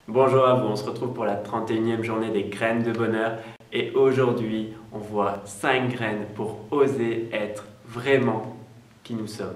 Bonjour à vous, on se retrouve pour la 31e journée des graines de bonheur et aujourd'hui on voit 5 graines pour oser être vraiment qui nous sommes.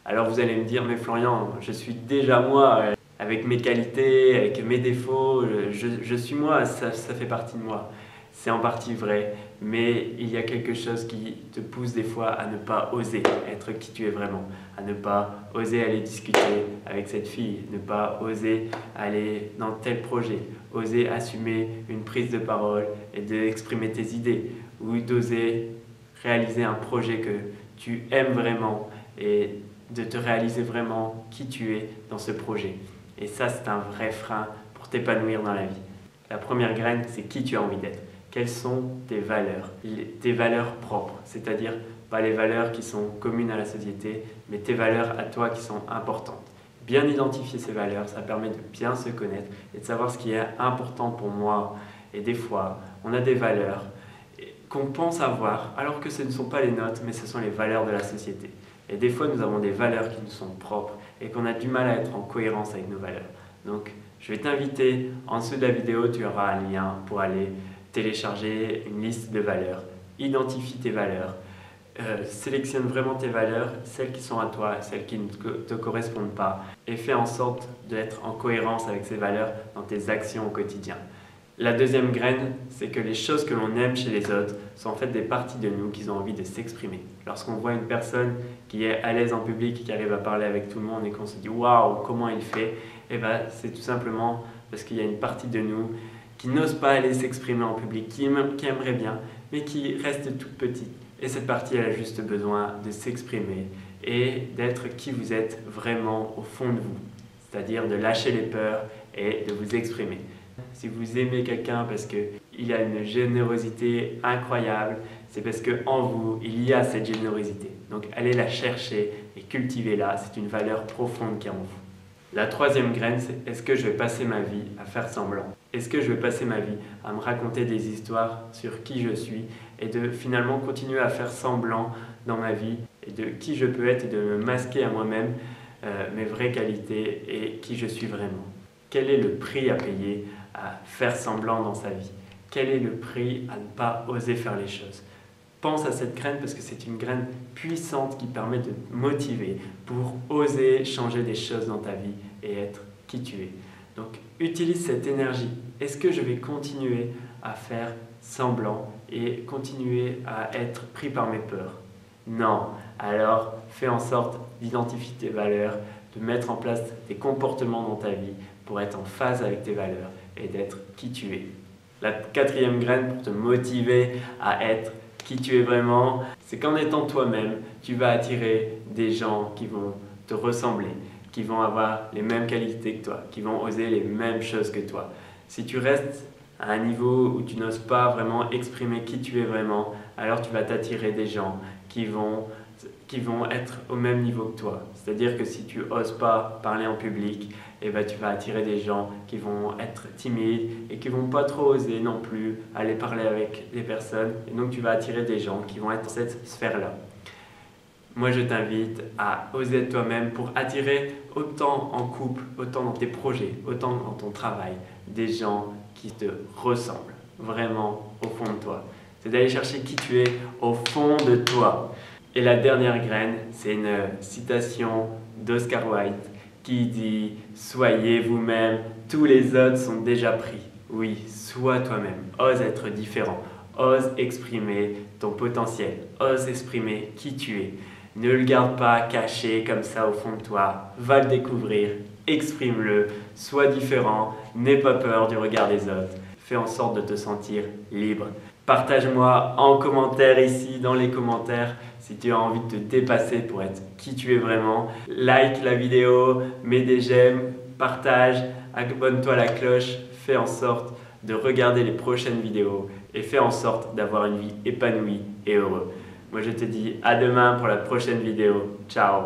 Alors vous allez me dire, mais Florian, je suis déjà moi, avec mes qualités, avec mes défauts, je suis moi, ça fait partie de moi. C'est en partie vrai, mais il y a quelque chose qui te pousse des fois à ne pas oser être qui tu es vraiment, à ne pas oser aller discuter avec cette fille, ne pas oser aller dans tel projet, oser assumer une prise de parole et d'exprimer tes idées, ou d'oser réaliser un projet que tu aimes vraiment et de te réaliser vraiment qui tu es dans ce projet. Et ça, c'est un vrai frein pour t'épanouir dans la vie. La première graine, c'est qui tu as envie d'être. Quelles sont tes valeurs propres, c'est-à-dire pas les valeurs qui sont communes à la société, mais tes valeurs à toi qui sont importantes. Bien identifier ces valeurs, ça permet de bien se connaître et de savoir ce qui est important pour moi. Et des fois, on a des valeurs qu'on pense avoir, alors que ce ne sont pas les nôtres, mais ce sont les valeurs de la société. Et des fois, nous avons des valeurs qui nous sont propres et qu'on a du mal à être en cohérence avec nos valeurs. Donc, je vais t'inviter, en dessous de la vidéo, tu auras un lien pour aller télécharger une liste de valeurs. Identifie tes valeurs. Sélectionne vraiment tes valeurs, celles qui sont à toi, celles qui ne te correspondent pas, et fais en sorte d'être en cohérence avec ces valeurs dans tes actions au quotidien. La deuxième graine, c'est que les choses que l'on aime chez les autres sont en fait des parties de nous qui ont envie de s'exprimer. Lorsqu'on voit une personne qui est à l'aise en public, qui arrive à parler avec tout le monde et qu'on se dit « waouh, comment il fait ?» Eh ben, c'est tout simplement parce qu'il y a une partie de nous qui n'ose pas aller s'exprimer en public, qui aimerait bien, mais qui reste toute petite. Et cette partie, elle a juste besoin de s'exprimer et d'être qui vous êtes vraiment au fond de vous. C'est-à-dire de lâcher les peurs et de vous exprimer. Si vous aimez quelqu'un parce qu'il a une générosité incroyable, c'est parce qu'en vous, il y a cette générosité. Donc allez la chercher et cultivez-la, c'est une valeur profonde qui est en vous. La troisième graine, c'est est-ce que je vais passer ma vie à faire semblant? Est-ce que je vais passer ma vie à me raconter des histoires sur qui je suis et de finalement continuer à faire semblant dans ma vie et de qui je peux être et de me masquer à moi-même mes vraies qualités et qui je suis vraiment? Quel est le prix à payer à faire semblant dans sa vie? Quel est le prix à ne pas oser faire les choses? Pense à cette graine parce que c'est une graine puissante qui permet de te motiver pour oser changer des choses dans ta vie et être qui tu es. Donc utilise cette énergie. Est-ce que je vais continuer à faire semblant et continuer à être pris par mes peurs? Non. Alors fais en sorte d'identifier tes valeurs, de mettre en place des comportements dans ta vie pour être en phase avec tes valeurs et d'être qui tu es. La quatrième graine pour te motiver à être qui tu es vraiment, c'est qu'en étant toi-même, tu vas attirer des gens qui vont te ressembler, qui vont avoir les mêmes qualités que toi, qui vont oser les mêmes choses que toi. Si tu restes à un niveau où tu n'oses pas vraiment exprimer qui tu es vraiment, alors tu vas t'attirer des gens qui vont être au même niveau que toi. C'est-à-dire que si tu n'oses pas parler en public, eh ben, tu vas attirer des gens qui vont être timides et qui ne vont pas trop oser non plus aller parler avec les personnes. Et donc tu vas attirer des gens qui vont être dans cette sphère-là. Moi je t'invite à oser être toi-même pour attirer autant en couple, autant dans tes projets, autant dans ton travail, des gens qui te ressemblent vraiment au fond de toi. C'est d'aller chercher qui tu es au fond de toi. Et la dernière graine, c'est une citation d'Oscar Wilde qui dit « Soyez vous-même, tous les autres sont déjà pris ». Oui, sois toi-même, ose être différent, ose exprimer ton potentiel, ose exprimer qui tu es. Ne le garde pas caché comme ça au fond de toi, va le découvrir, exprime-le, sois différent, n'aie pas peur du regard des autres. Fais en sorte de te sentir libre. Partage-moi en commentaire ici, dans les commentaires, si tu as envie de te dépasser pour être qui tu es vraiment. Like la vidéo, mets des j'aime, partage, abonne-toi à la cloche, fais en sorte de regarder les prochaines vidéos et fais en sorte d'avoir une vie épanouie et heureuse. Moi je te dis à demain pour la prochaine vidéo. Ciao!